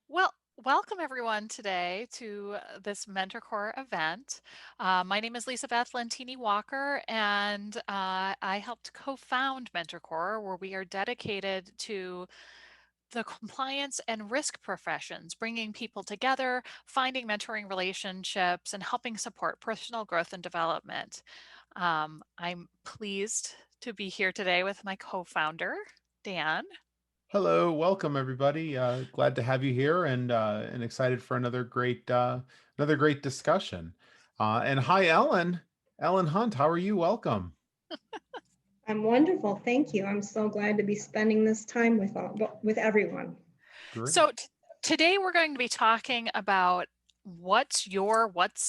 Well, welcome everyone today to this MentorCore event. My name is Lisa Beth Lentini Walker, and I helped co-found MentorCore, where we are dedicated to the compliance and risk professions, bringing people together, finding mentoring relationships, and helping support personal growth and development. I'm pleased to be here today with my co-founder, Dan. Hello, welcome everybody. Glad to have you here, and excited for another great discussion. And hi, Ellen, Ellen Hunt. How are you? Welcome. I'm wonderful, thank you. I'm so glad to be spending this time with everyone. Great. So today we're going to be talking about what's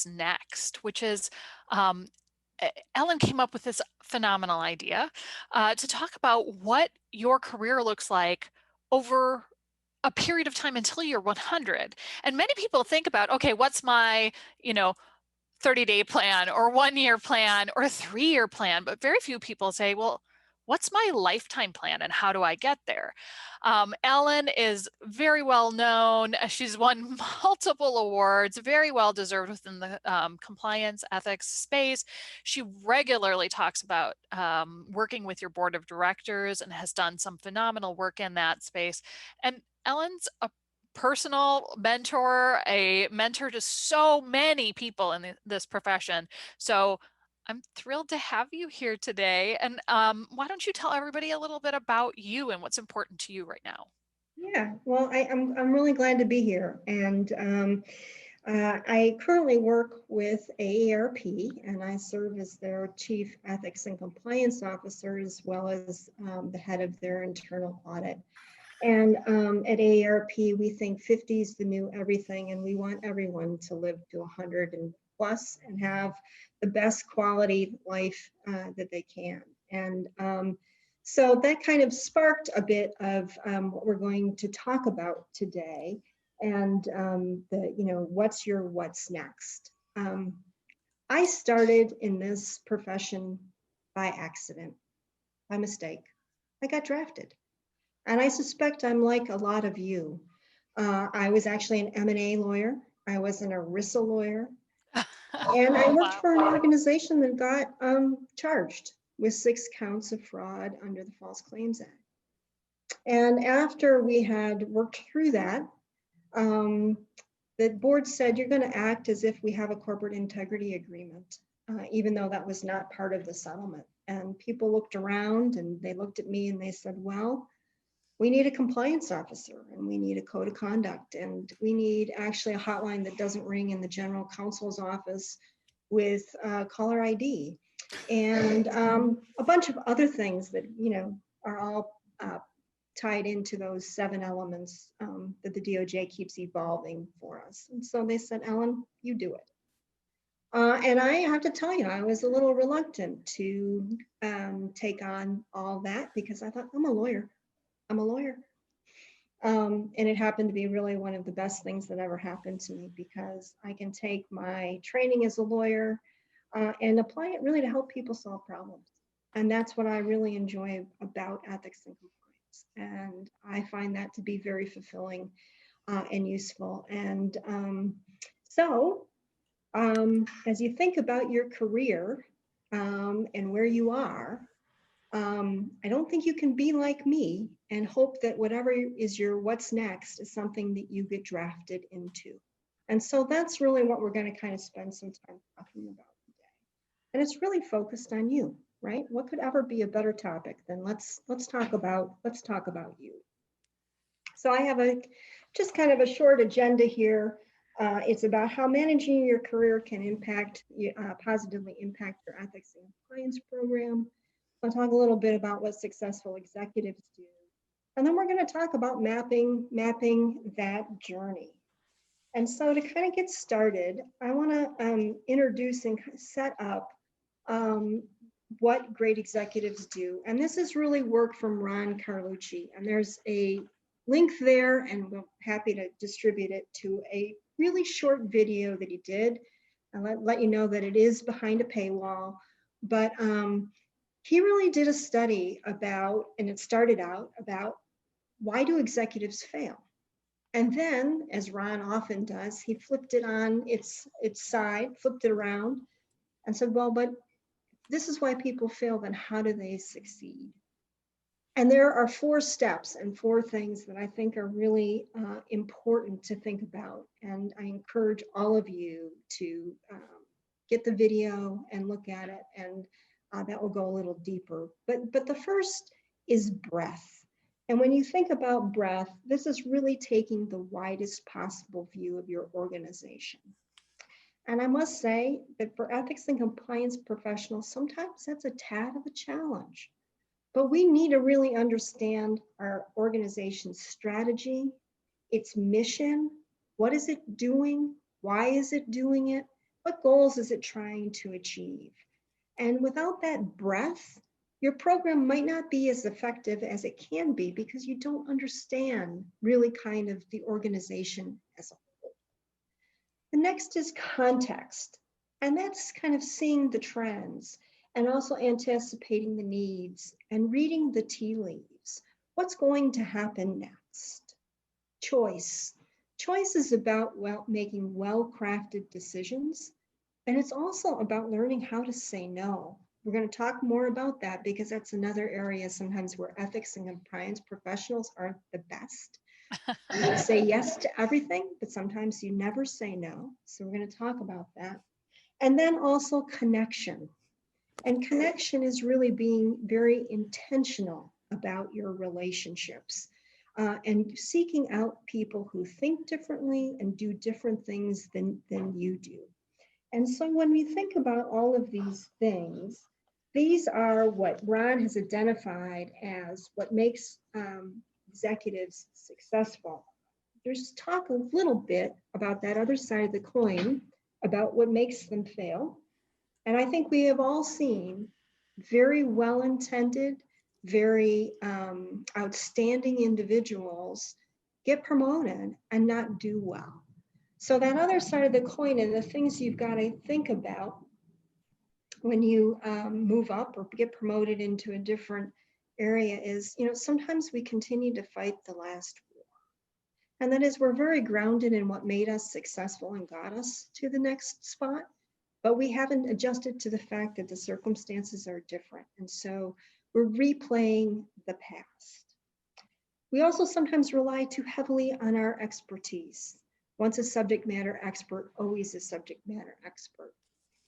next, which is um, Ellen came up with this phenomenal idea to talk about what your career looks like over a period of time until you're 100. And many people think about, okay, what's my, 30-day plan or 1-year plan or a 3-year plan, but very few people say, well, what's my lifetime plan and how do I get there? Ellen is very well known. She's won multiple awards, very well deserved within the compliance ethics space. She regularly talks about working with your board of directors and has done some phenomenal work in that space. And Ellen's a personal mentor, a mentor to so many people in this profession. So I'm thrilled to have you here today. And why don't you tell everybody a little bit about you and what's important to you right now? Yeah, well, I'm really glad to be here, and I currently work with AARP, and I serve as their Chief Ethics and Compliance Officer, as well as the head of their internal audit. And at AARP, we think 50 is the new everything, and we want everyone to live to 100 and plus and have the best quality life that they can. And so that kind of sparked a bit of what we're going to talk about today, and what's next. I started in this profession by accident, by mistake. I got drafted. And I suspect I'm like a lot of you. I was actually an M&A lawyer. I was an ERISA lawyer. And I Oh, worked wow. for an organization that got charged with 6 counts of fraud under the False Claims Act. And after we had worked through that, um, the board said, you're going to act as if we have a corporate integrity agreement, even though that was not part of the settlement. And people looked around and they looked at me and they said, well, we need a compliance officer and we need a code of conduct and we need actually a hotline that doesn't ring in the general counsel's office with caller ID and a bunch of other things that are all tied into those 7 elements that the DOJ keeps evolving for us. And so they said, Ellen, you do it. And I have to tell you, I was a little reluctant to take on all that because I thought, I'm a lawyer. I'm a lawyer. And it happened to be really one of the best things that ever happened to me because I can take my training as a lawyer and apply it really to help people solve problems. And that's what I really enjoy about ethics and compliance. And I find that to be very fulfilling and useful. And as you think about your career and where you are, I don't think you can be like me and hope that whatever is your what's next is something that you get drafted into. And so that's really what we're going to kind of spend some time talking about today. And it's really focused on you, right? What could ever be a better topic than let's talk about you. So I have a just kind of a short agenda here. It's about how managing your career can positively impact your ethics and compliance program. I'll talk a little bit about what successful executives do. And then we're going to talk about mapping that journey. And so to kind of get started, I want to introduce and set up um, what great executives do. And this is really work from Ron Carlucci. And there's a link there, and we're happy to distribute it to a really short video that he did. And let you know that it is behind a paywall. But he really did a study about, and it started out about why do executives fail? And then, as Ron often does, he flipped it on its side, flipped it around, and said, well, but this is why people fail, then how do they succeed? And there are 4 steps and 4 things that I think are really important to think about. And I encourage all of you to get the video and look at it, and that will go a little deeper. But the first is breath. And when you think about breath, this is really taking the widest possible view of your organization. And I must say that for ethics and compliance professionals, sometimes that's a tad of a challenge. But we need to really understand our organization's strategy, its mission, what is it doing, why is it doing it, what goals is it trying to achieve. And without that breadth, your program might not be as effective as it can be because you don't understand really kind of the organization as a whole. The next is context, and that's kind of seeing the trends and also anticipating the needs and reading the tea leaves. What's going to happen next? Choice. Choice is about making well-crafted decisions, and it's also about learning how to say no. We're going to talk more about that because that's another area sometimes where ethics and compliance professionals aren't the best. You say yes to everything, but sometimes you never say no. So we're going to talk about that. And then also connection. And connection is really being very intentional about your relationships and seeking out people who think differently and do different things than you do. And so when we think about all of these things, these are what Ron has identified as what makes executives successful. There's talk a little bit about that other side of the coin, about what makes them fail. And I think we have all seen very well-intended, very outstanding individuals get promoted and not do well. So that other side of the coin and the things you've got to think about when you move up or get promoted into a different area is, sometimes we continue to fight the last war. And that is, we're very grounded in what made us successful and got us to the next spot, but we haven't adjusted to the fact that the circumstances are different. And so we're replaying the past. We also sometimes rely too heavily on our expertise. Once a subject matter expert, always a subject matter expert.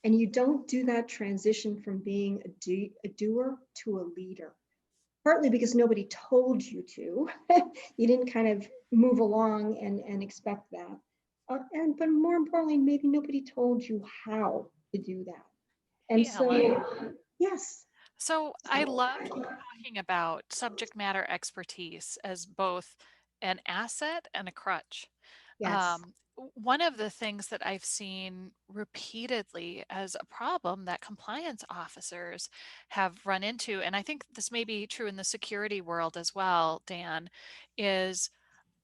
And you don't do that transition from being a doer to a leader, partly because nobody told you to. You didn't kind of move along and expect that. But more importantly, maybe nobody told you how to do that. And Hey, Ellen. so, yes. So I love talking about subject matter expertise as both an asset and a crutch. Yes. One of the things that I've seen repeatedly as a problem that compliance officers have run into, and I think this may be true in the security world as well, Dan, is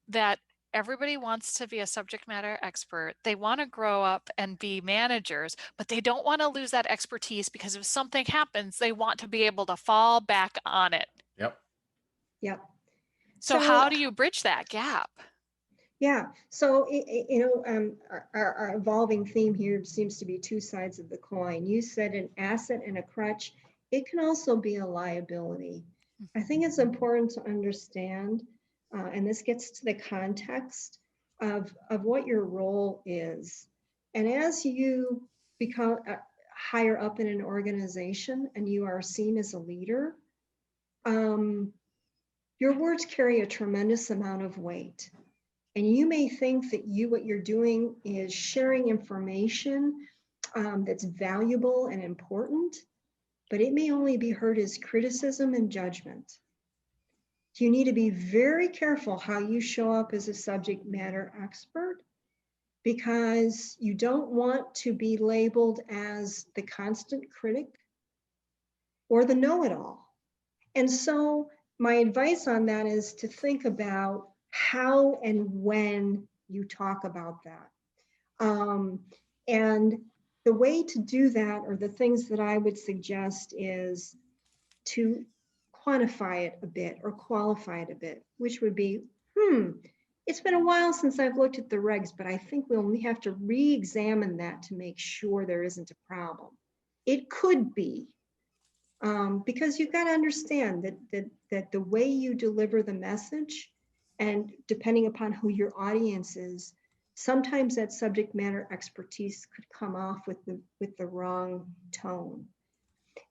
that everybody wants to be a subject matter expert. They want to grow up and be managers, but they don't want to lose that expertise because if something happens, they want to be able to fall back on it. Yep. Yep. So So, how do you bridge that gap? yeah. So, our evolving theme here seems to be 2 sides of the coin. You said an asset and a crutch. It can also be a liability. I think it's important to understand, and this gets to the context of what your role is. And as you become higher up in an organization and you are seen as a leader, your words carry a tremendous amount of weight. And you may think that what you're doing is sharing information that's valuable and important, but it may only be heard as criticism and judgment. You need to be very careful how you show up as a subject matter expert, because you don't want to be labeled as the constant critic or the know-it-all. And so my advice on that is to think about how and when you talk about that. And the way to do that, or the things that I would suggest, is to quantify it a bit or qualify it a bit, which would be, It's been a while since I've looked at the regs, but I think we'll have to re-examine that to make sure there isn't a problem. It could be, because you've got to understand that the way you deliver the message, and depending upon who your audience is, sometimes that subject matter expertise could come off with the wrong tone.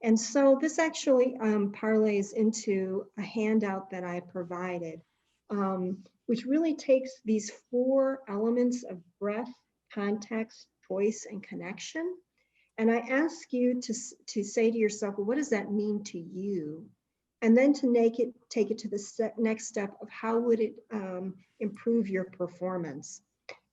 And so this actually parlays into a handout that I provided, which really takes these 4 elements of breadth, context, choice, and connection. And I ask you to say to yourself, well, what does that mean to you? And then to take it to the next step of how would it improve your performance.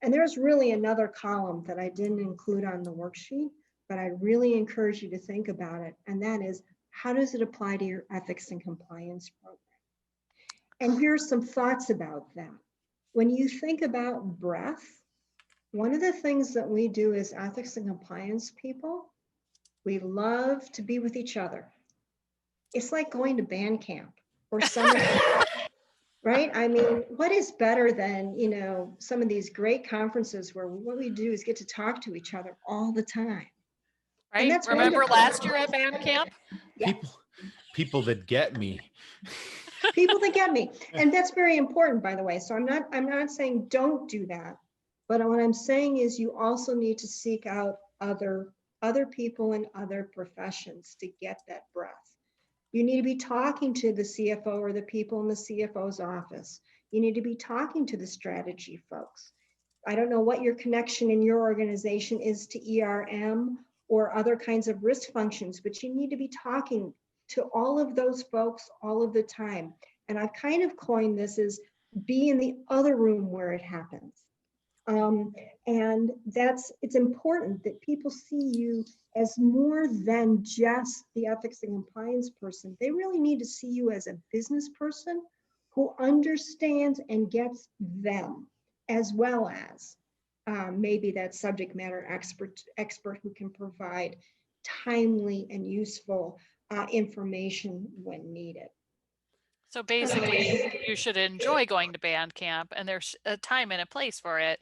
And there's really another column that I didn't include on the worksheet, but I really encourage you to think about it. And that is, how does it apply to your ethics and compliance program? And here's some thoughts about that. When you think about breadth, one of the things that we do as ethics and compliance people, we love to be with each other. It's like going to band camp or summer camp, right? I mean, what is better than, some of these great conferences where what we do is get to talk to each other all the time. And Right? that's Remember wonderful. last year at band camp? Yeah. People that get me. People that get me. And that's very important, by the way. So I'm not saying don't do that. But what I'm saying is you also need to seek out other people in other professions to get that breadth. You need to be talking to the CFO or the people in the CFO's office. You need to be talking to the strategy folks. I don't know what your connection in your organization is to ERM or other kinds of risk functions, but you need to be talking to all of those folks all of the time. And I've kind of coined this as be in the other room where it happens. And it's important that people see you as more than just the ethics and compliance person. They really need to see you as a business person who understands and gets them, as well as maybe that subject matter expert who can provide timely and useful information when needed. So basically, you should enjoy going to band camp, and there's a time and a place for it,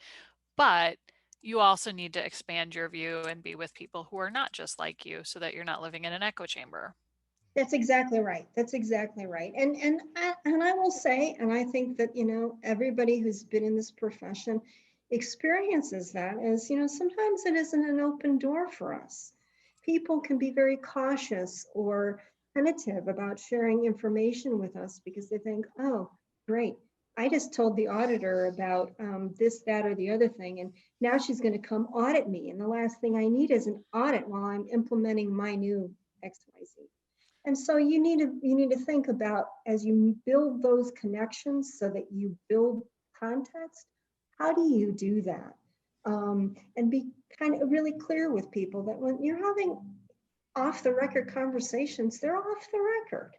but you also need to expand your view and be with people who are not just like you so that you're not living in an echo chamber. That's exactly right. That's exactly right. And I will say, and I think that, everybody who's been in this profession experiences that as, sometimes it isn't an open door for us. People can be very cautious or tentative about sharing information with us because they think, oh, great. I just told the auditor about this, that, or the other thing, and now she's going to come audit me. And the last thing I need is an audit while I'm implementing my new XYZ. And so you need to think about, as you build those connections so that you build context, how do you do that? And be kind of really clear with people that when you're having off the record conversations, they're off the record.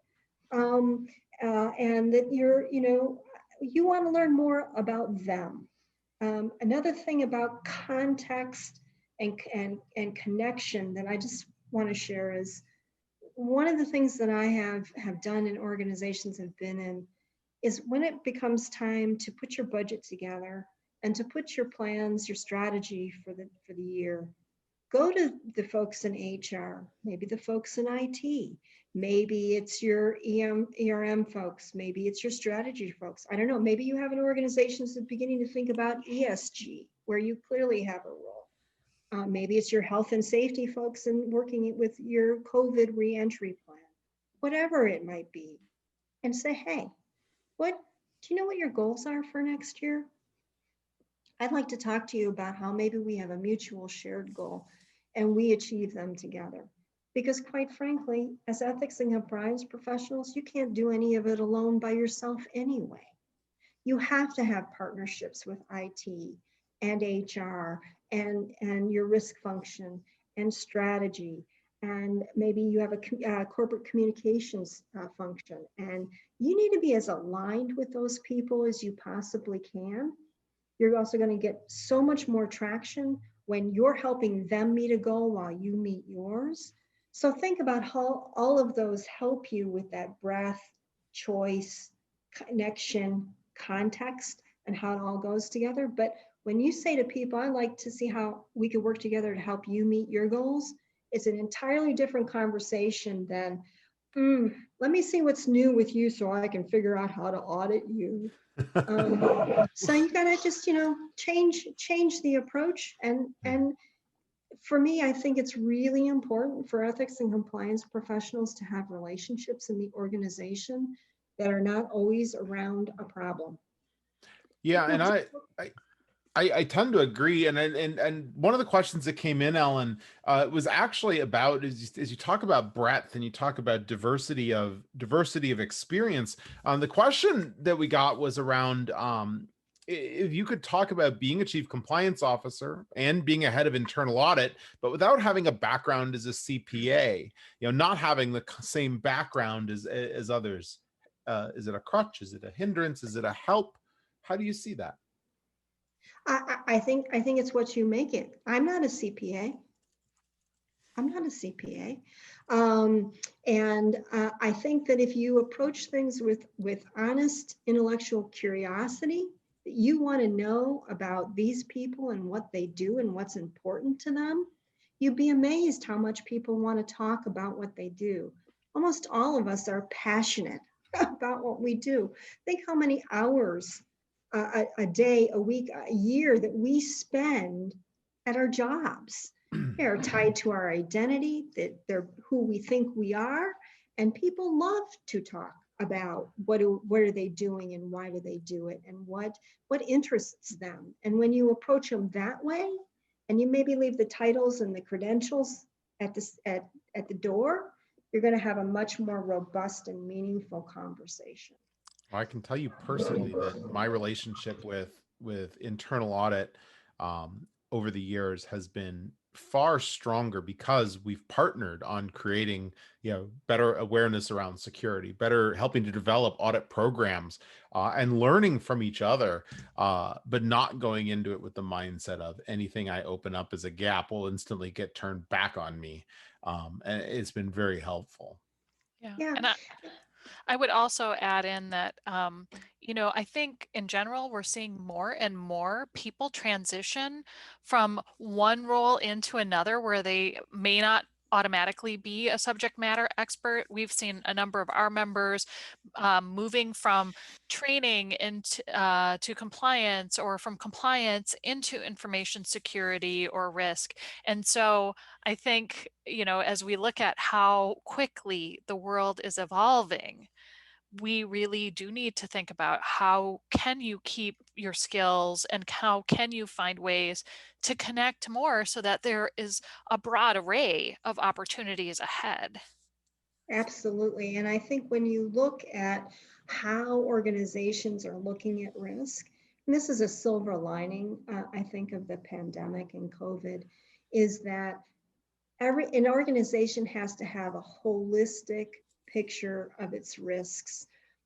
And that you want to learn more about them. Another thing about context and connection that I just want to share is, one of the things that I have done in organizations I've been in is when it becomes time to put your budget together and to put your plans, your strategy for the year, go to the folks in HR, maybe the folks in IT, maybe it's your ERM folks, maybe it's your strategy folks. I don't know, maybe you have an organization that's beginning to think about ESG, where you clearly have a role. Maybe it's your health and safety folks and working with your COVID reentry plan, whatever it might be, and say, hey, do you know what your goals are for next year? I'd like to talk to you about how maybe we have a mutual shared goal and we achieve them together. Because quite frankly, as ethics and compliance professionals, you can't do any of it alone by yourself anyway. You have to have partnerships with IT and HR and your risk function and strategy. And maybe you have a corporate communications function. And you need to be as aligned with those people as you possibly can. You're also going to get so much more traction when you're helping them meet a goal while you meet yours. So think about how all of those help you with that breadth, choice, connection, context, and how it all goes together. But when you say to people, I like to see how we could work together to help you meet your goals, it's an entirely different conversation than, let me see what's new with you so I can figure out how to audit you. So you gotta just, change the approach. And for me, I think it's really important for ethics and compliance professionals to have relationships in the organization that are not always around a problem. Yeah, and I tend to agree, and one of the questions that came in, Ellen, was actually about as you talk about breadth and you talk about diversity of experience. The question that we got was around if you could talk about being a chief compliance officer and being a head of internal audit, but without having a background as a CPA, not having the same background as others. Is it a crutch? Is it a hindrance? Is it a help? How do you see that? I think it's what you make it. I'm not a CPA. I'm not a CPA. And I think that if you approach things with honest intellectual curiosity, that you want to know about these people and what they do and what's important to them, you'd be amazed how much people want to talk about what they do. Almost all of us are passionate about what we do. Think how many hours a day, a week, a year that we spend at our jobs. They're tied to our identity, that they're who we think we are. And people love to talk about what are they doing and why do they do it and what interests them. And when you approach them that way, and you maybe leave the titles and the credentials at the door, you're going to have a much more robust and meaningful conversation. I can tell you personally that my relationship with internal audit over the years has been far stronger because we've partnered on creating better awareness around security, better helping to develop audit programs, and learning from each other, but not going into it with the mindset of anything I open up as a gap will instantly get turned back on me. And it's been very helpful. Yeah. Yeah. And I would also add in that, I think in general, we're seeing more and more people transition from one role into another where they may not automatically be a subject matter expert. We've seen a number of our members moving from training into to compliance, or from compliance into information security or risk. And so I think, as we look at how quickly the world is evolving, we really do need to think about how can you keep your skills and how can you find ways to connect more so that there is a broad array of opportunities ahead. Absolutely. And I think when you look at how organizations are looking at risk, and this is a silver lining, I think, of the pandemic and COVID, is that an organization has to have a holistic picture of its risks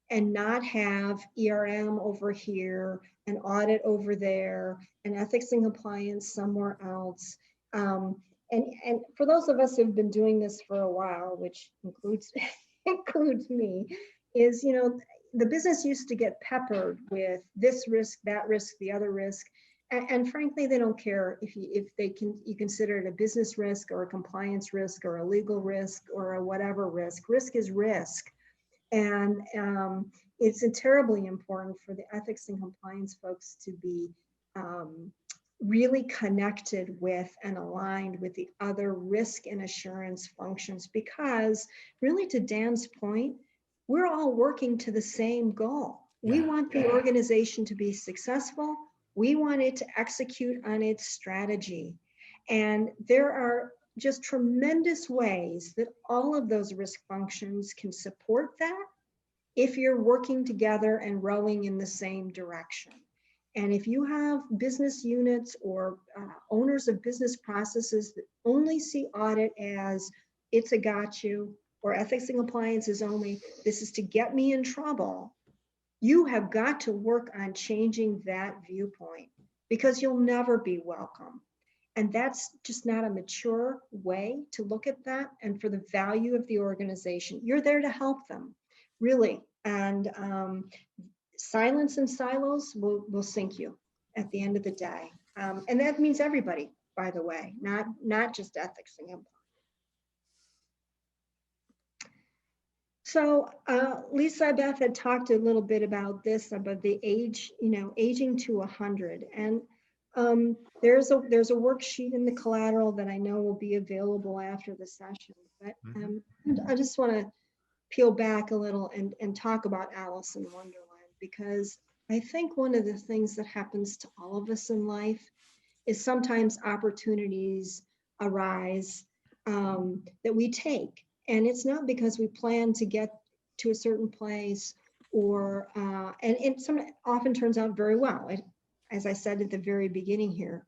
and not have ERM over here, an audit over there, and ethics and compliance somewhere else. And for those of us who've been doing this for a while, which includes includes me, is the business used to get peppered with this risk, that risk, the other risk. And frankly, they don't care if you consider it a business risk or a compliance risk or a legal risk or a whatever risk. Risk is risk. And it's terribly important for the ethics and compliance folks to be really connected with and aligned with the other risk and assurance functions, because really, to Dan's point, we're all working to the same goal. We want the organization to be successful. We want it to execute on its strategy. And there are just tremendous ways that all of those risk functions can support that if you're working together and rowing in the same direction. And if you have business units or owners of business processes that only see audit as it's a got you, or ethics and compliance is only this is to get me in trouble, you have got to work on changing that viewpoint, because you'll never be welcome. And that's just not a mature way to look at that. And for the value of the organization, you're there to help them, really. And silence and silos will sink you at the end of the day. And that means everybody, by the way, not just ethics and compliance. So Lisa Beth had talked a little bit about this, about the age, aging to 100. And there's a worksheet in the collateral that I know will be available after the session. But I just want to peel back a little and talk about Alice in Wonderland, because I think one of the things that happens to all of us in life is sometimes opportunities arise that we take. And it's not because we plan to get to a certain place, or and it often turns out very well. As I said at the very beginning here,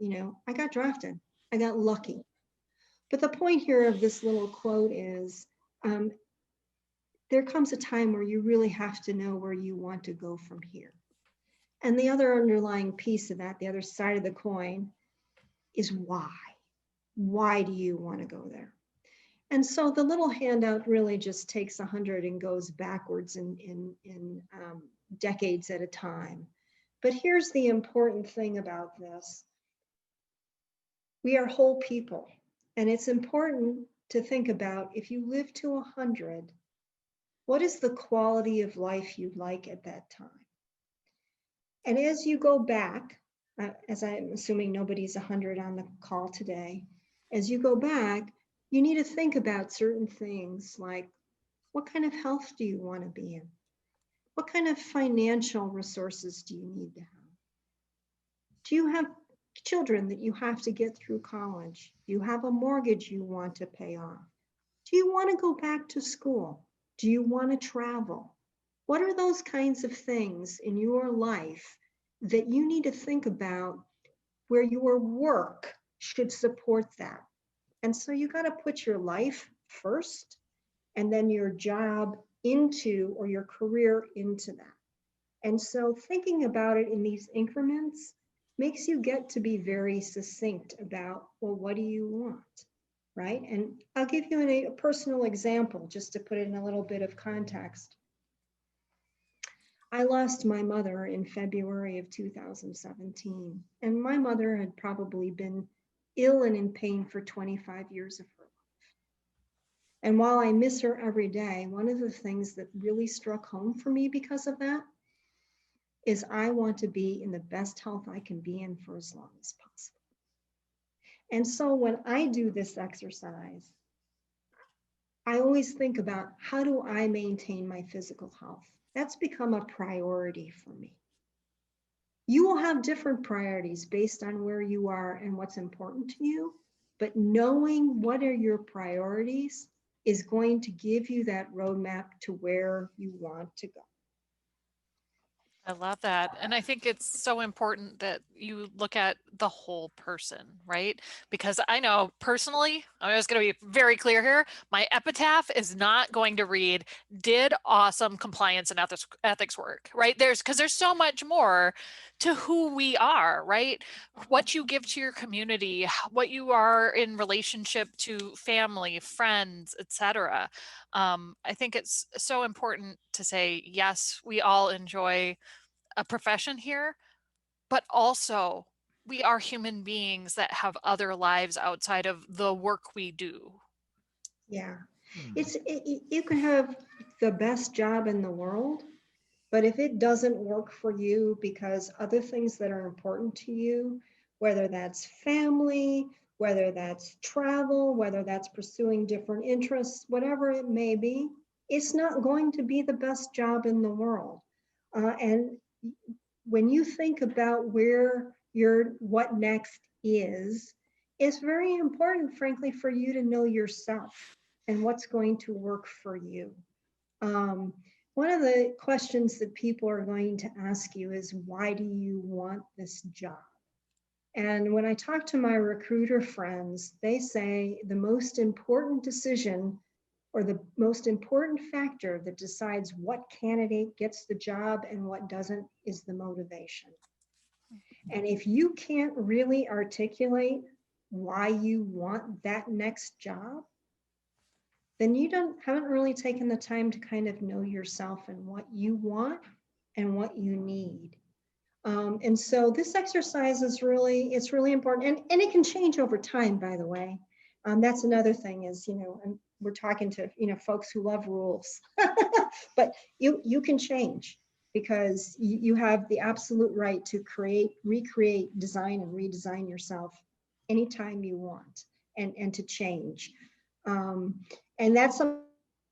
I got drafted, I got lucky. But the point here of this little quote is, there comes a time where you really have to know where you want to go from here. And the other underlying piece of that, the other side of the coin, is why. Why do you want to go there? And so the little handout really just takes 100 and goes backwards in decades at a time. But here's the important thing about this. We are whole people. And it's important to think about, if you live to 100, what is the quality of life you'd like at that time? And as you go back, as I'm assuming nobody's 100 on the call today, as you go back, you need to think about certain things like, what kind of health do you want to be in? What kind of financial resources do you need to have? Do you have children that you have to get through college? Do you have a mortgage you want to pay off? Do you want to go back to school? Do you want to travel? What are those kinds of things in your life that you need to think about, where your work should support that? And so you got to put your life first, and then your job into, or your career into that. And so thinking about it in these increments makes you get to be very succinct about, well, what do you want, right? And I'll give you a personal example just to put it in a little bit of context. I lost my mother in February of 2017, and my mother had probably been ill and in pain for 25 years of her life. And while I miss her every day, one of the things that really struck home for me because of that is, I want to be in the best health I can be in for as long as possible. And so when I do this exercise, I always think about, how do I maintain my physical health? That's become a priority for me. You will have different priorities based on where you are and what's important to you, but knowing what are your priorities is going to give you that roadmap to where you want to go. I love that. And I think it's so important that you look at the whole person, right? Because I know personally, I'm just going to be very clear here, my epitaph is not going to read, did awesome compliance and ethics work, right? Because there's so much more to who we are, right? What you give to your community, what you are in relationship to family, friends, etc. I think it's so important to say, yes, we all enjoy a profession here, but also we are human beings that have other lives outside of the work we do. Yeah, you can have the best job in the world, but if it doesn't work for you because other things that are important to you, whether that's family, whether that's travel, whether that's pursuing different interests, whatever it may be, it's not going to be the best job in the world. And when you think about where your what next is, it's very important, frankly, for you to know yourself and what's going to work for you. One of the questions that people are going to ask you is, why do you want this job? And when I talk to my recruiter friends, they say the most important decision, or the most important factor that decides what candidate gets the job and what doesn't, is the motivation. And if you can't really articulate why you want that next job, then you haven't really taken the time to kind of know yourself and what you want and what you need. And so this exercise is it's really important, and it can change over time, by the way. That's another thing is, and we're talking to, folks who love rules, but you can change because you have the absolute right to create, recreate, design, and redesign yourself anytime you want, and to change. And that's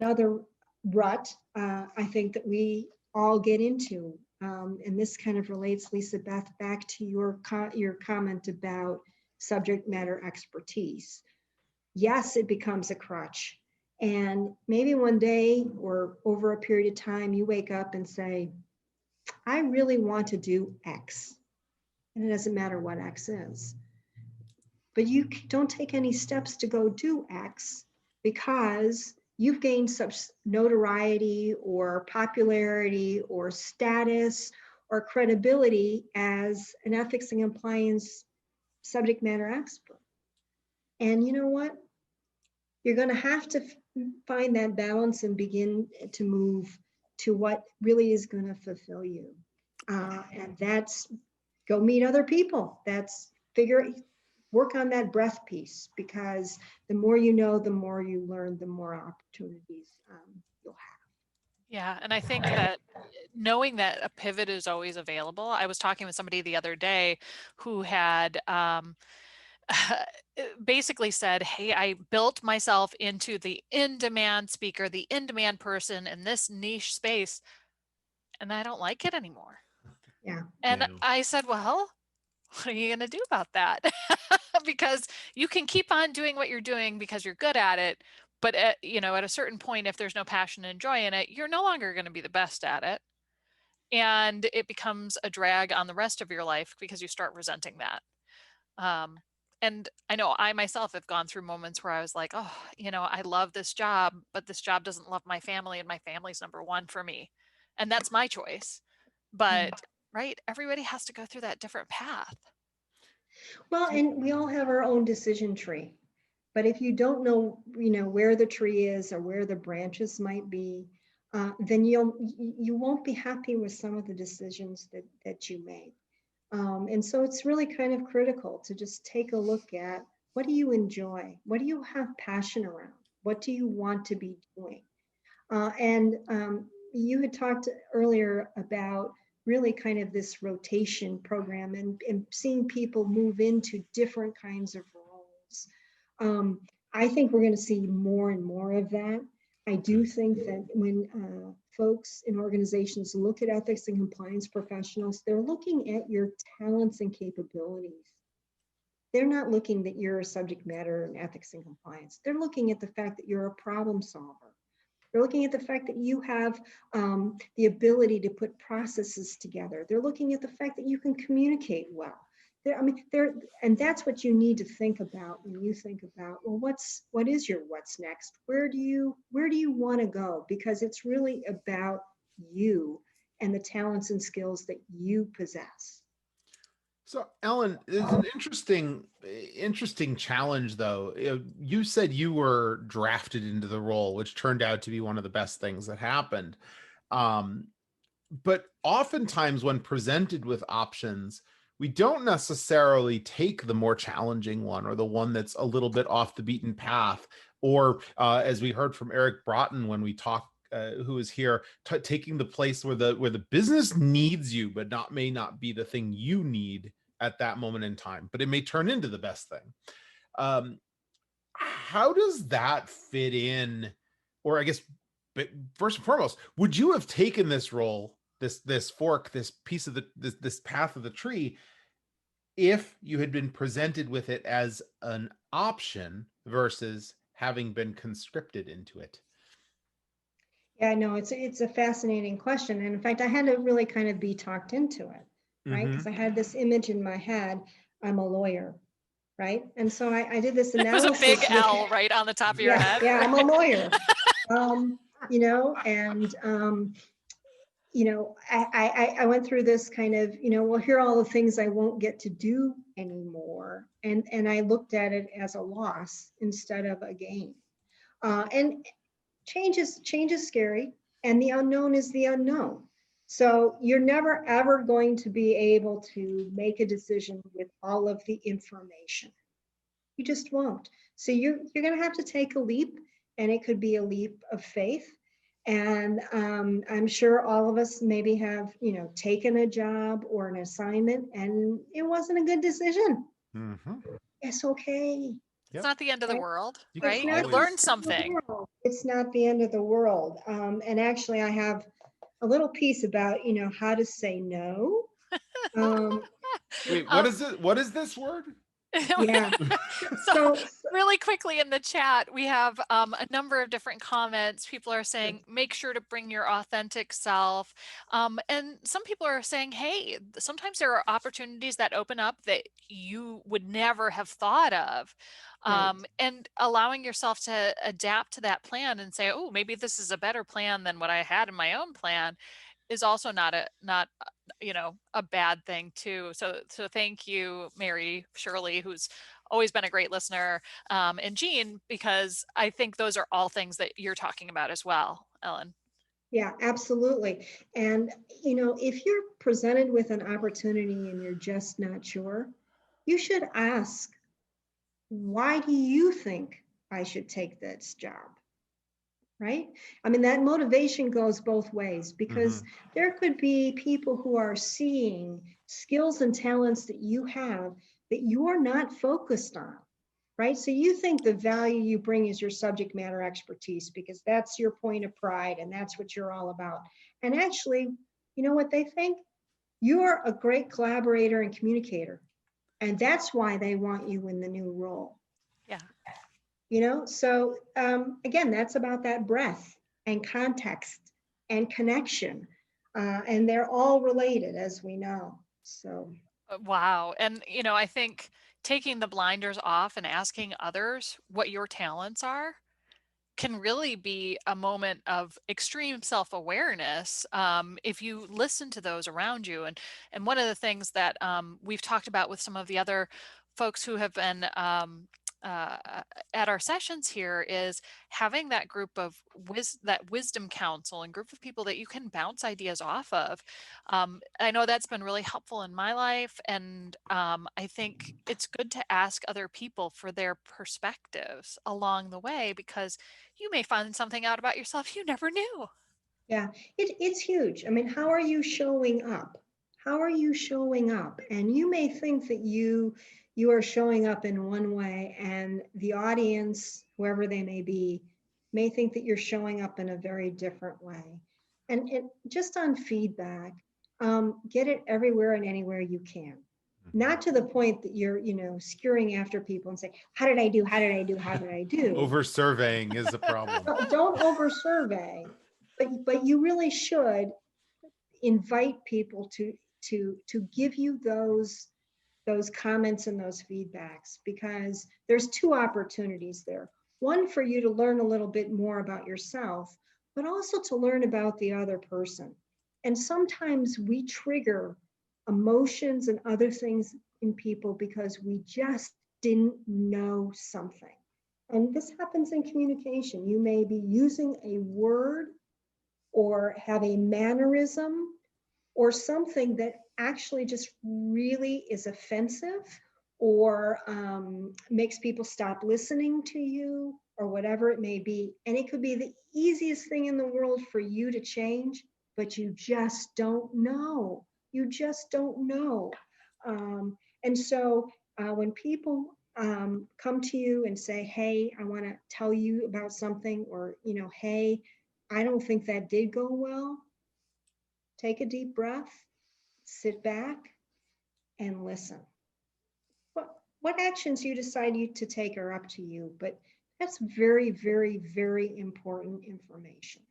another rut, I think, that we all get into. And this kind of relates, Lisa Beth, back to your comment about subject matter expertise. Yes, it becomes a crutch. And maybe one day or over a period of time, you wake up and say, I really want to do X. And it doesn't matter what X is. But you don't take any steps to go do X because you've gained such notoriety or popularity or status or credibility as an ethics and compliance subject matter expert. And you know what? You're going to have to find that balance and begin to move to what really is going to fulfill you. And that's go meet other people. That's work on that breath piece, because the more you know, the more you learn, the more opportunities you'll have. Yeah, and I think that knowing that a pivot is always available. I was talking with somebody the other day who had basically said, hey, I built myself into the in-demand speaker, the in-demand person in this niche space, and I don't like it anymore. Yeah. And Yeah. I said, well, what are you going to do about that? Because you can keep on doing what you're doing because you're good at it. But at a certain point, if there's no passion and joy in it, you're no longer going to be the best at it. And it becomes a drag on the rest of your life because you start resenting that. And I know I myself have gone through moments where I was like, oh, I love this job, but this job doesn't love my family, and my family's number one for me. And that's my choice. But right, everybody has to go through that different path. Well, and we all have our own decision tree. But if you don't know, where the tree is or where the branches might be, then you won't be happy with some of the decisions that you make. And so it's really kind of critical to just take a look at, what do you enjoy? What do you have passion around? What do you want to be doing? And you had talked earlier about really kind of this rotation program and seeing people move into different kinds of roles. I think we're going to see more and more of that. I do think that when folks in organizations look at ethics and compliance professionals, they're looking at your talents and capabilities. They're not looking that you're a subject matter in ethics and compliance. They're looking at the fact that you're a problem solver. They're looking at the fact that you have the ability to put processes together. They're looking at the fact that you can communicate well. And that's what you need to think about when you think about, well, what is your what's next? Where do you want to go? Because it's really about you and the talents and skills that you possess. So, Ellen, it's an interesting challenge, though. You said you were drafted into the role, which turned out to be one of the best things that happened. But oftentimes, when presented with options, we don't necessarily take the more challenging one or the one that's a little bit off the beaten path. Or as we heard from Eric Broughton when we talked, who is here, taking the place where the business needs you, but may not be the thing you need at that moment in time, but it may turn into the best thing. How does that fit in? Or I guess, but first and foremost, would you have taken this role, this fork, this piece of this path of the tree, if you had been presented with it as an option versus having been conscripted into it? Yeah, no, it's a fascinating question. And in fact, I had to really kind of be talked into it, right? Because I had this image in my head, I'm a lawyer, right? And so I did this analysis. It was a big L right on the top of your head. Yeah, I'm a lawyer. I went through this kind of, well, here are all the things I won't get to do anymore. And I looked at it as a loss instead of a gain. And change is scary, and the unknown is the unknown. So you're never ever going to be able to make a decision with all of the information. You just won't. So you're going to have to take a leap, and it could be a leap of faith. And I'm sure all of us maybe have, taken a job or an assignment, and it wasn't a good decision. Mm-hmm. It's okay. It's Yep. not the end of the Right? world, You can It's right? not You the always. learned end of the something. world. It's not the end of the world. And actually, I have a little piece about, how to say no. Um, Wait, what Um, is it? What is this word? yeah. so So, really quickly in the chat, we have a number of different comments. People are saying, make sure to bring your authentic self. And some people are saying, hey, sometimes there are opportunities that open up that you would never have thought of. right. And allowing yourself to adapt to that plan and say, oh, maybe this is a better plan than what I had in my own plan is also not a bad thing too. So thank you, Mary Shirley, who's always been a great listener, and Jean, because I think those are all things that you're talking about as well, Ellen. Yeah, absolutely. And, if you're presented with an opportunity and you're just not sure, you should ask, why do you think I should take this job? Right? I mean, that motivation goes both ways, Mm-hmm. because there could be people who are seeing skills and talents that you have that you're not focused on. Right? So you think the value you bring is your subject matter expertise because that's your point of pride and that's what you're all about. And actually, you know what they think? You're a great collaborator and communicator. And that's why they want you in the new role. Yeah. So again, that's about that breadth and context and connection. And they're all related, as we know. So, Wow. And I think taking the blinders off and asking others what your talents are can really be a moment of extreme self-awareness, if you listen to those around you. And one of the things that we've talked about with some of the other folks who have been uh, at our sessions here is having that group of that wisdom council and group of people that you can bounce ideas off of. I know that's been really helpful in my life, and I think it's good to ask other people for their perspectives along the way, because you may find something out about yourself you never knew. yeah, it's huge. I mean, how are you showing up? How are you showing up? And you may think that you are showing up in one way, and the audience, whoever they may think that you're showing up in a very different way. And just on feedback, get it everywhere and anywhere you can. Not to the point that you're, skewering after people and say, how did I do? How did I do? How did I do? Over surveying is a problem. Don't over survey, but you really should invite people to give you those comments and those feedbacks, because there's two opportunities there. One, for you to learn a little bit more about yourself, but also to learn about the other person. And sometimes we trigger emotions and other things in people because we just didn't know something. And this happens in communication. You may be using a word or have a mannerism or something that actually just really is offensive, or makes people stop listening to you, or whatever it may be. And it could be the easiest thing in the world for you to change, but you just don't know. You just don't know. And so when people come to you and say, hey, I want to tell you about something, or, hey, I don't think that did go well, take a deep breath, sit back, and listen. What actions you decide to take are up to you, but that's very, very, very important information.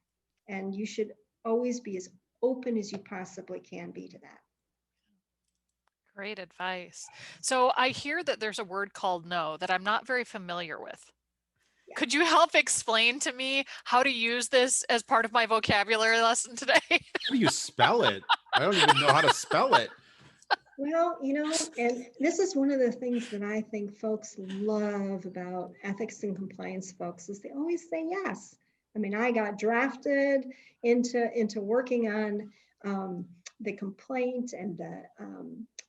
And you should always be as open as you possibly can be to that. Great advice. So I hear that there's a word called no that I'm not very familiar with. Yeah. Could you help explain to me how to use this as part of my vocabulary lesson today? How do you spell it? I don't even know how to spell it. Well, and this is one of the things that I think folks love about ethics and compliance folks, is they always say yes. I mean, I got drafted into working on the complaint and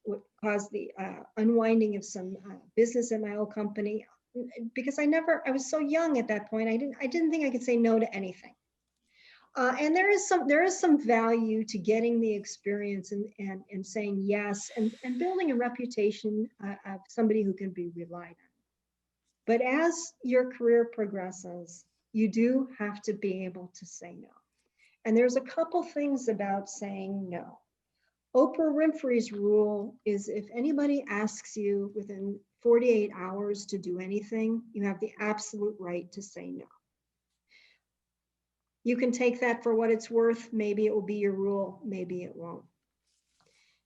what caused the unwinding of some business in my old company, because I was so young at that point. I didn't think I could say no to anything. And there is some value to getting the experience and saying yes and building a reputation of somebody who can be relied on. But as your career progresses, you do have to be able to say no. And there's a couple things about saying no. Oprah Winfrey's rule is if anybody asks you within 48 hours to do anything, you have the absolute right to say no. You can take that for what it's worth. Maybe it will be your rule, maybe it won't.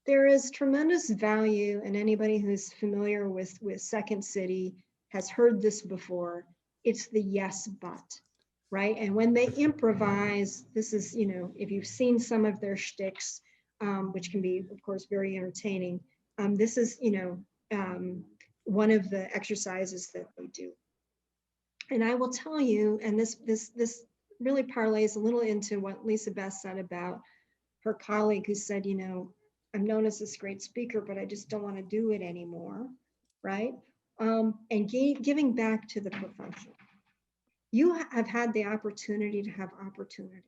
There is tremendous value, and anybody who's familiar with Second City has heard this before. It's the yes, but, right? And when they improvise, this is, if you've seen some of their shticks, which can be, of course, very entertaining, this is, one of the exercises that they do. And I will tell you, and this really parlays a little into what Lisa Beth said about her colleague who said, I'm known as this great speaker, but I just don't want to do it anymore, right? And giving back to the profession. You have had the opportunity to have opportunities.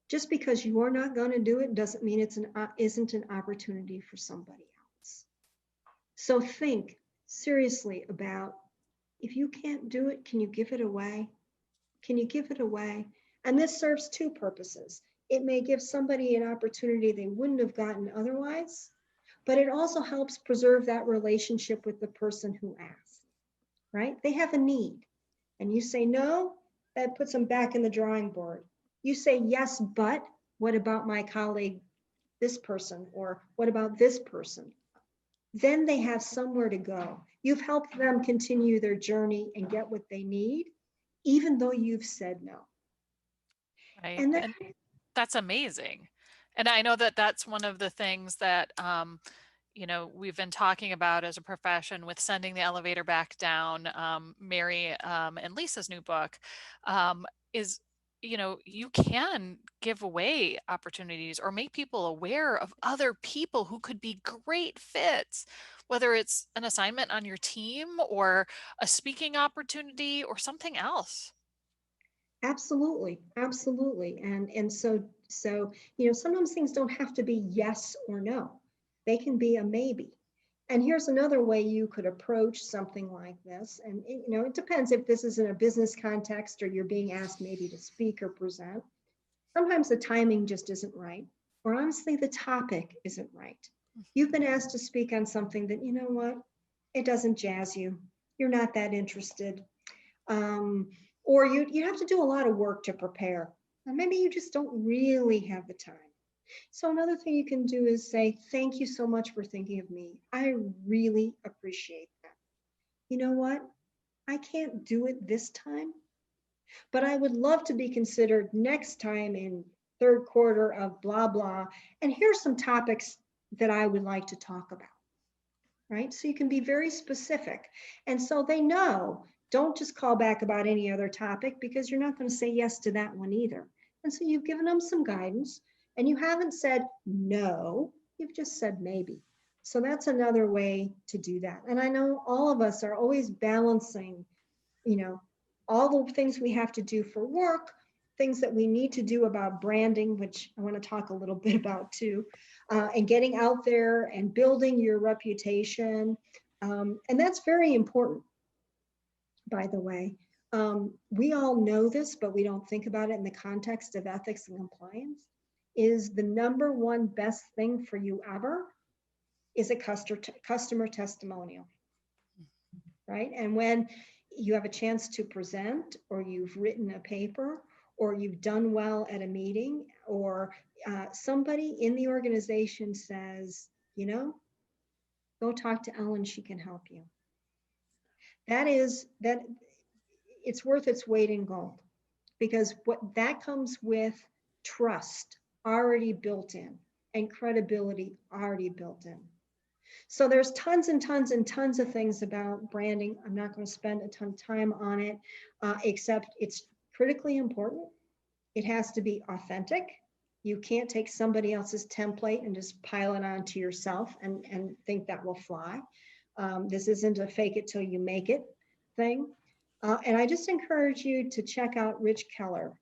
Just because you are not going to do it doesn't mean isn't an opportunity for somebody else. So think seriously about, if you can't do it, can you give it away? Can you give it away? And this serves two purposes. It may give somebody an opportunity they wouldn't have gotten otherwise, but it also helps preserve that relationship with the person who asked, right? They have a need. And you say no, that puts them back in the drawing board. You say yes, but what about my colleague, this person, or what about this person? Then they have somewhere to go. You've helped them continue their journey and get what they need, even though you've said no. Right. And then, And that's amazing. And I know that that's one of the things that, we've been talking about as a profession with sending the elevator back down. Mary and Lisa's new book is, you can give away opportunities or make people aware of other people who could be great fits, whether it's an assignment on your team or a speaking opportunity or something else. absolutely, absolutely. And so, sometimes things don't have to be yes or no. They can be a maybe. And here's another way you could approach something like this. And, it depends if this is in a business context or you're being asked maybe to speak or present. Sometimes the timing just isn't right, or honestly, the topic isn't right. You've been asked to speak on something that, it doesn't jazz you. You're not that interested. Or you have to do a lot of work to prepare. And maybe you just don't really have the time. So another thing you can do is say, thank you so much for thinking of me. I really appreciate that. You know what? I can't do it this time, but I would love to be considered next time in third quarter of blah, blah. And here's some topics that I would like to talk about, right? So you can be very specific. And so they know, don't just call back about any other topic because you're not going to say yes to that one either. And so you've given them some guidance and you haven't said no, you've just said maybe. So that's another way to do that. And I know all of us are always balancing, all the things we have to do for work, things that we need to do about branding, which I want to talk a little bit about too, and getting out there and building your reputation. And that's very important, by the way. We all know this, but we don't think about it in the context of ethics and compliance, is the number one best thing for you ever is a customer testimonial, right? And when you have a chance to present, or you've written a paper, or you've done well at a meeting, or somebody in the organization says, go talk to Ellen, she can help you. That it's worth its weight in gold, because what that comes with trust already built in and credibility already built in. So there's tons and tons and tons of things about branding. I'm not going to spend a ton of time on it, except it's critically important. It has to be authentic. You can't take somebody else's template and just pile it onto yourself and think that will fly. This isn't a fake it till you make it thing. And I just encourage you to check out Rich Keller,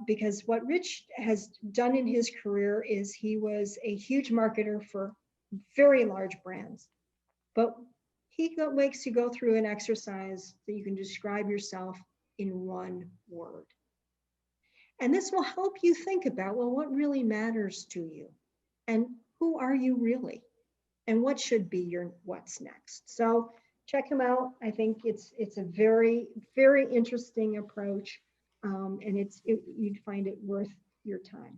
because what Rich has done in his career is he was a huge marketer for very large brands. But he makes you go through an exercise that you can describe yourself in one word. And this will help you think about, well, what really matters to you? And who are you really? And what should be your what's next? So check him out. I think it's a very, very interesting approach. And you'd find it worth your time.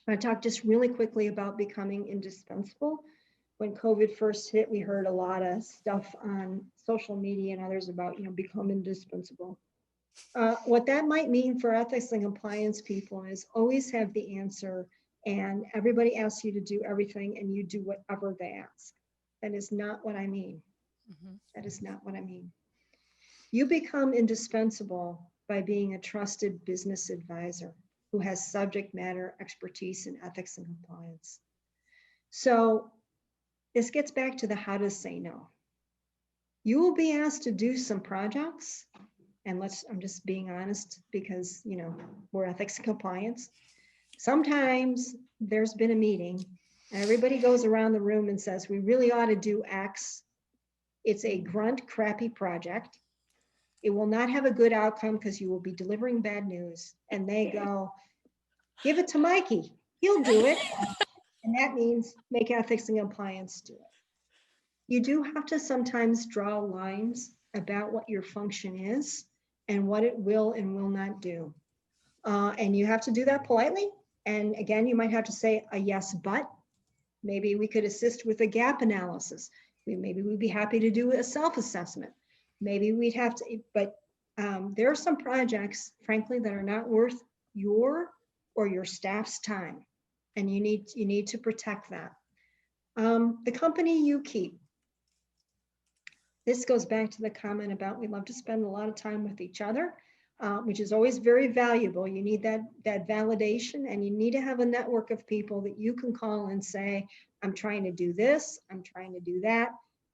I talked just really quickly about becoming indispensable. When COVID first hit, we heard a lot of stuff on social media and others about, become indispensable. What that might mean for ethics and compliance people is always have the answer, and everybody asks you to do everything and you do whatever they ask. That is not what I mean. That is not what I mean. You become indispensable by being a trusted business advisor who has subject matter expertise in ethics and compliance. So this gets back to the how to say no. You will be asked to do some projects, and I'm just being honest because, we're ethics and compliance. Sometimes there's been a meeting and everybody goes around the room and says, we really ought to do X. It's a grunt, crappy project. It will not have a good outcome because you will be delivering bad news. And they go, give it to Mikey. He'll do it. And that means make ethics and compliance do it. You do have to sometimes draw lines about what your function is and what it will and will not do. And you have to do that politely. And again, you might have to say a yes, but maybe we could assist with a gap analysis. Maybe we'd be happy to do a self-assessment. Maybe we'd have to, but there are some projects, frankly, that are not worth your or your staff's time. And you need to protect that. The company you keep. This goes back to the comment about we love to spend a lot of time with each other, which is always very valuable. You need that validation, and you need to have a network of people that you can call and say, I'm trying to do this, I'm trying to do that.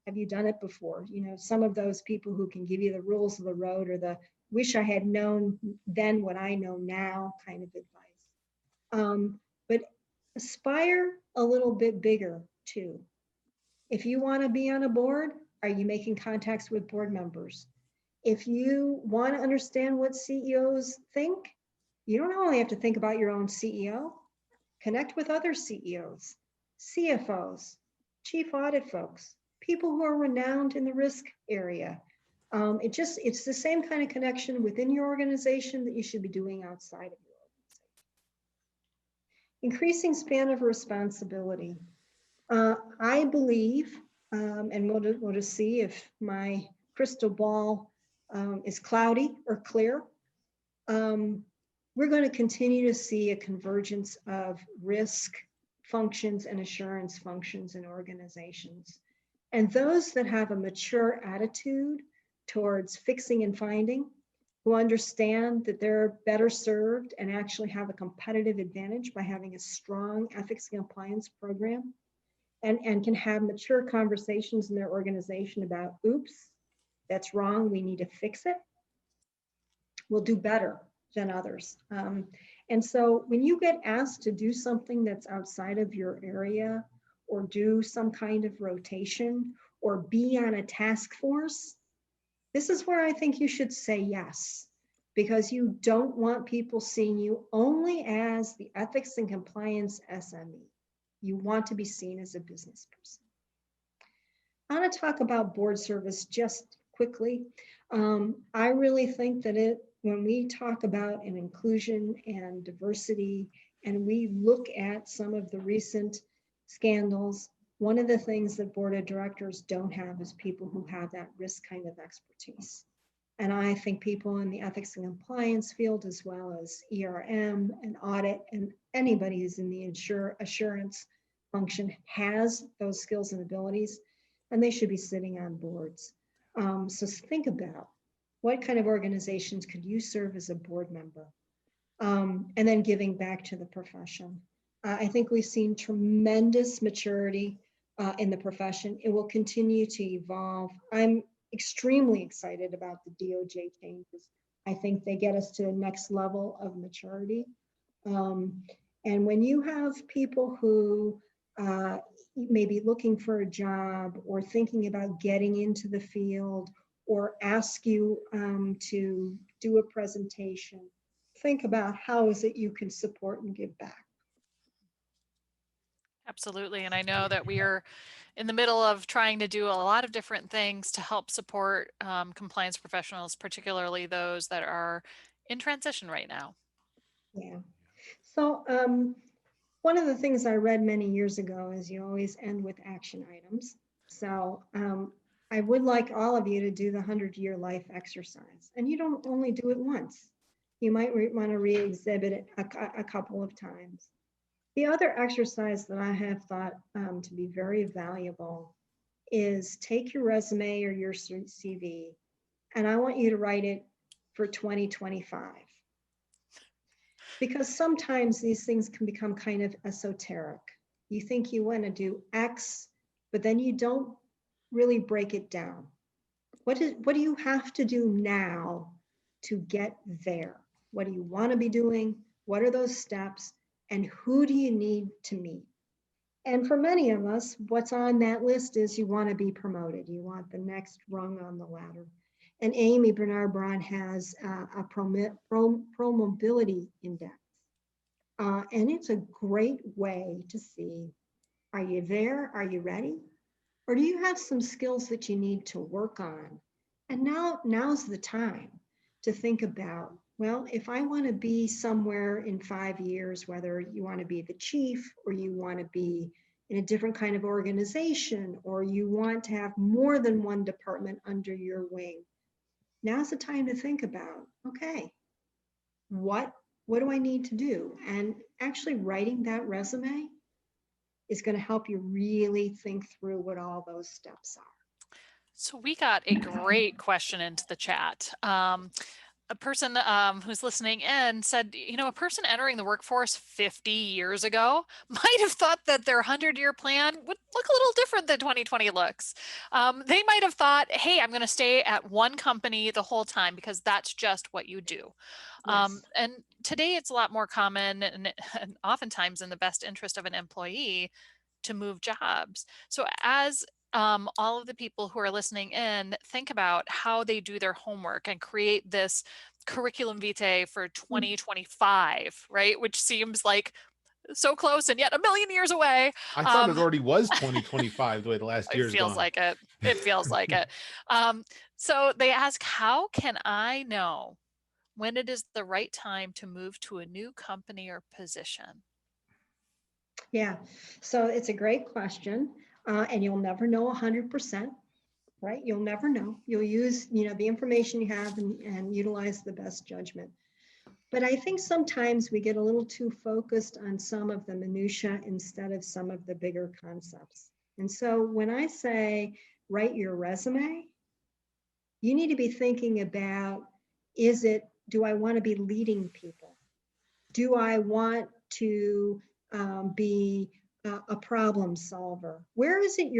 Have you done it before? Some of those people who can give you the rules of the road or the wish I had known then what I know now kind of advice. But aspire a little bit bigger too. If you want to be on a board, are you making contacts with board members? If you want to understand what CEOs think, you don't only have to think about your own CEO, connect with other CEOs, CFOs, chief audit folks, people who are renowned in the risk area. It's the same kind of connection within your organization that you should be doing outside of your organization. Increasing span of responsibility. I believe, and we'll just see if my crystal ball is cloudy or clear. We're going to continue to see a convergence of risk functions and assurance functions in organizations. And those that have a mature attitude towards fixing and finding, who understand that they're better served and actually have a competitive advantage by having a strong ethics and compliance program, and can have mature conversations in their organization about, oops, that's wrong, we need to fix it, will do better than others. And so when you get asked to do something that's outside of your area, or do some kind of rotation, or be on a task force, this is where I think you should say yes, because you don't want people seeing you only as the ethics and compliance SME. You want to be seen as a business person. I want to talk about board service just quickly. I really think that when we talk about an inclusion and diversity, and we look at some of the recent scandals, one of the things that board of directors don't have is people who have that risk kind of expertise. And I think people in the ethics and compliance field, as well as ERM and audit, and anybody who's in the assurance function has those skills and abilities, and they should be sitting on boards. So think about what kind of organizations could you serve as a board member? and then giving back to the profession. I think we've seen tremendous maturity in the profession. It will continue to evolve. I'm extremely excited about the DOJ changes. I think they get us to the next level of maturity. And when you have people who may be looking for a job or thinking about getting into the field or ask you to do a presentation, think about how is it you can support and give back. Absolutely. And I know that we are in the middle of trying to do a lot of different things to help support compliance professionals, particularly those that are in transition right now. Yeah. So one of the things I read many years ago is you always end with action items. So I would like all of you to do the 100-year life exercise. And you don't only do it once. You might want to re-exhibit it a couple of times. The other exercise that I have thought to be very valuable is take your resume or your CV, and I want you to write it for 2025. Because sometimes these things can become kind of esoteric. You think you want to do X, but then you don't really break it down. What do you have to do now to get there? What do you want to be doing? What are those steps? And who do you need to meet? And for many of us, what's on that list is you want to be promoted. You want the next rung on the ladder. And Amy Bernard-Braun has a pro-mobility index. And it's a great way to see, are you there? Are you ready? Or do you have some skills that you need to work on? And now's the time to think about, well, if I want to be somewhere in 5 years, whether you want to be the chief or you want to be in a different kind of organization, or you want to have more than one department under your wing, now's the time to think about, okay, what do I need to do? And actually writing that resume is going to help you really think through what all those steps are. So we got a great question into the chat. A person who's listening in said, you know, a person entering the workforce 50 years ago might have thought that their 100-year plan would look a little different than 2020 looks. They might have thought, hey, I'm going to stay at one company the whole time because that's just what you do. Yes. And today it's a lot more common and oftentimes in the best interest of an employee to move jobs. So as all of the people who are listening in think about how they do their homework and create this curriculum vitae for 2025, right? Which seems like so close and yet a million years away. I thought it already was 2025 the way the last It year's feels gone. like it. It feels like it. So they ask, how can I know when it is the right time to move to a new company or position? Yeah, so it's a great question, and you'll never know 100%, right? You'll never know. You'll use, the information you have and utilize the best judgment. But I think sometimes we get a little too focused on some of the minutia instead of some of the bigger concepts. And so when I say write your resume, you need to be thinking about, do I want to be leading people? Do I want to be a problem solver? Where is it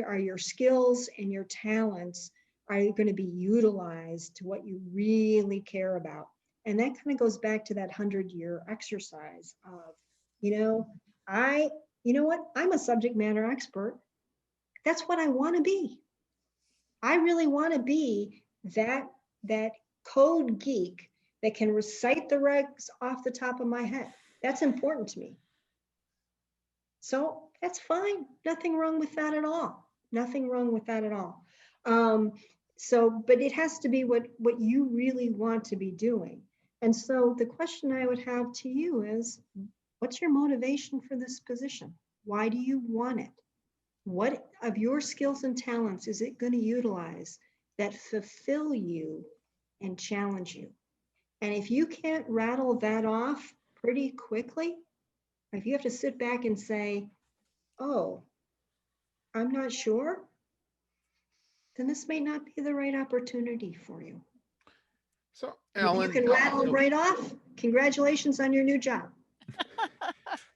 are your skills and your talents are going to be utilized to what you really care about? And that kind of goes back to that 100-year exercise of, I'm a subject matter expert. That's what I want to be. I really want to be that code geek that can recite the regs off the top of my head. That's important to me. So that's fine. Nothing wrong with that at all. Nothing wrong with that at all. But it has to be what you really want to be doing. And so the question I would have to you is, what's your motivation for this position? Why do you want it? What of your skills and talents is it going to utilize that fulfill you and challenge you? And if you can't rattle that off pretty quickly, if you have to sit back and say, oh, I'm not sure, then this may not be the right opportunity for you. So, You Ellen, can rattle it right off. Congratulations on your new job.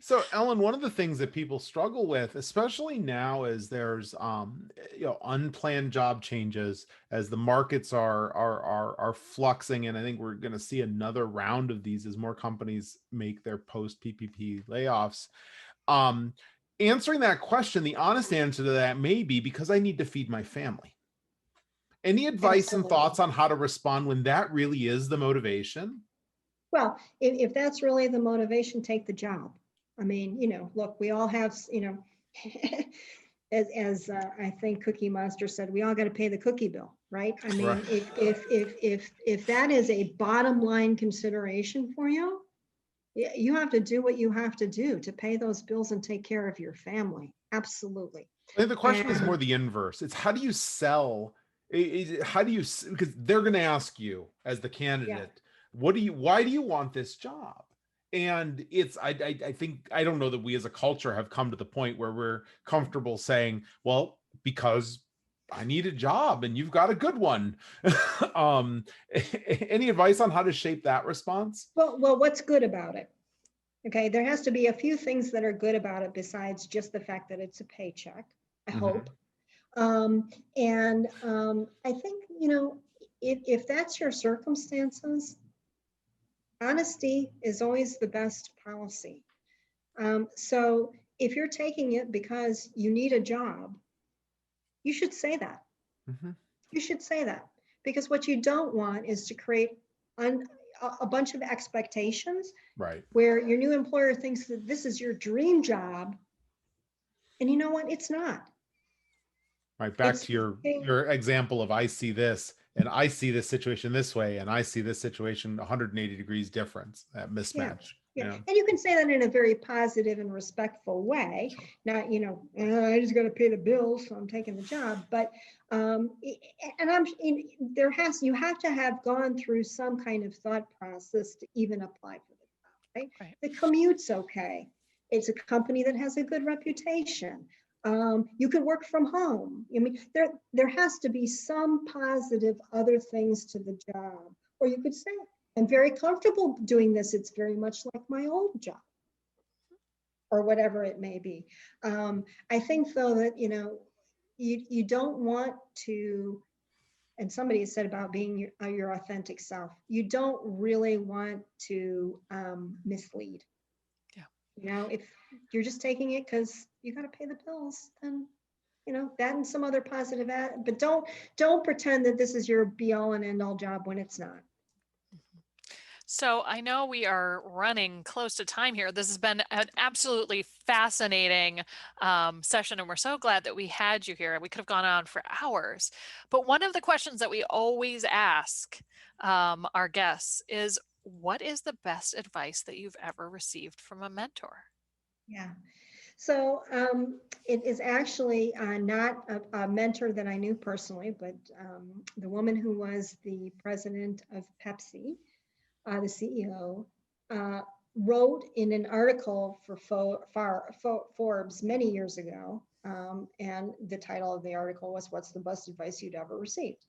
so Ellen, one of the things that people struggle with, especially now, is there's unplanned job changes as the markets are fluxing, and I think we're going to see another round of these as more companies make their post PPP layoffs. Um, Answering that question, the honest answer to that may be because I need to feed my family. Any advice and Absolutely. thoughts on how to respond when that really is the motivation? Well, if that's really the motivation, take the job. I mean, look, we all have, as I think Cookie Monster said, we all got to pay the cookie bill, right? I mean, Right. if that is a bottom line consideration for you, you have to do what you have to do to pay those bills and take care of your family. Absolutely. I think the question is more And the inverse. It's how do you sell? How do you, because they're going to ask you as the yeah, candidate, why do you want this job? And I think, I don't know that we as a culture have come to the point where we're comfortable saying, well, because I need a job and you've got a good one. um, any advice on how to shape that response? well, what's good about it? Okay, there has to be a few things that are good about it besides just the fact that it's a paycheck, I Mhm. hope. And I think, if that's your circumstances, honesty is always the best policy. So if you're taking it because you need a job, you should say that. Mhm. You should say that because what you don't want is to create a bunch of expectations Right. where your new employer thinks that this is your dream job. And you know what? It's not. Right, back It's to your example of I see this and I see this situation this way and I see this situation 180 degrees difference, that yeah, mismatch. yeah. Yeah. And you can say that in a very positive and respectful way. Not, I just got to pay the bills, so I'm taking the job. But and you have to have gone through some kind of thought process to even apply for the job, right? Right. The commute's okay. It's a company that has a good reputation. You can work from home. I mean, there has to be some positive other things to the job. Or you could say, I'm very comfortable doing this. It's very much like my old job, or whatever it may be. I think though that, you don't want to, and somebody has said about being your authentic self, you don't really want to mislead. Yeah. If you're just taking it because you got to pay the bills, then that and some other positive but don't pretend that this is your be all and end all job when it's not. So I know we are running close to time here. This has been an absolutely fascinating session, and we're so glad that we had you here. We could have gone on for hours. But one of the questions that we always ask our guests is, what is the best advice that you've ever received from a mentor? Yeah. So it is actually not a mentor that I knew personally, but the woman who was the president of Pepsi, the CEO, wrote in an article for Forbes many years ago. And the title of the article was, "What's the best advice you'd ever received?"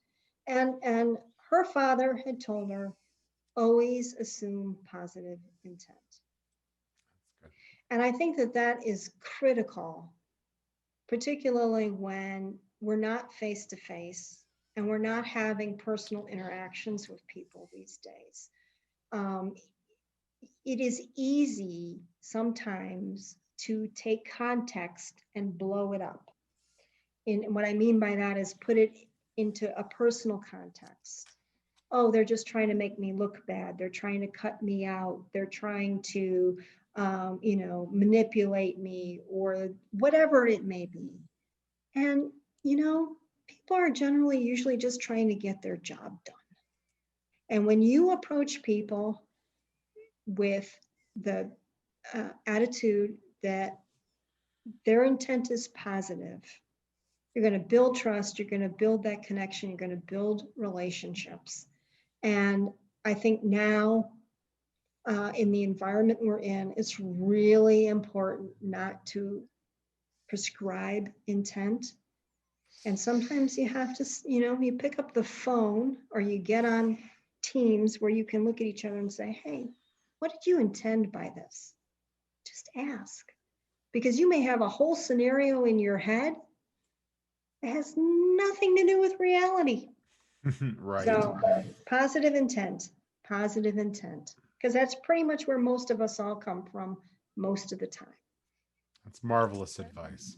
And her father had told her, always assume positive intent. And I think that that is critical, particularly when we're not face to face and we're not having personal interactions with people these days. Um, it is easy sometimes to take context and blow it up. And what I mean by that is put it into a personal context. Oh, they're just trying to make me look bad. They're trying to cut me out. They're trying to, manipulate me, or whatever it may be. And, people are generally usually just trying to get their job done. And when you approach people with the attitude that their intent is positive, you're going to build trust, you're going to build that connection, you're going to build relationships. And I think now, in the environment we're in, it's really important not to prescribe intent. And sometimes you have to, you pick up the phone or you get on teams where you can look at each other and say, hey, what did you intend by this? Just ask. Because you may have a whole scenario in your head that has nothing to do with reality. Right. So positive intent, because that's pretty much where most of us all come from most of the time. That's marvelous advice.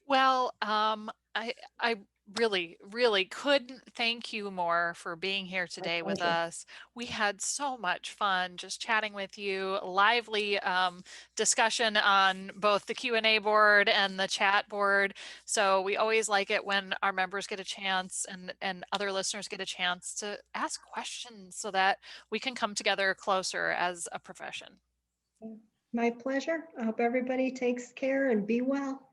Well, I really, really couldn't thank you more for being here My today with pleasure. us. We had so much fun just chatting with you. Lively discussion on both the Q&A board and the chat board. So we always like it when our members get a chance and other listeners get a chance to ask questions so that we can come together closer as a profession. My pleasure. I hope everybody takes care and be well.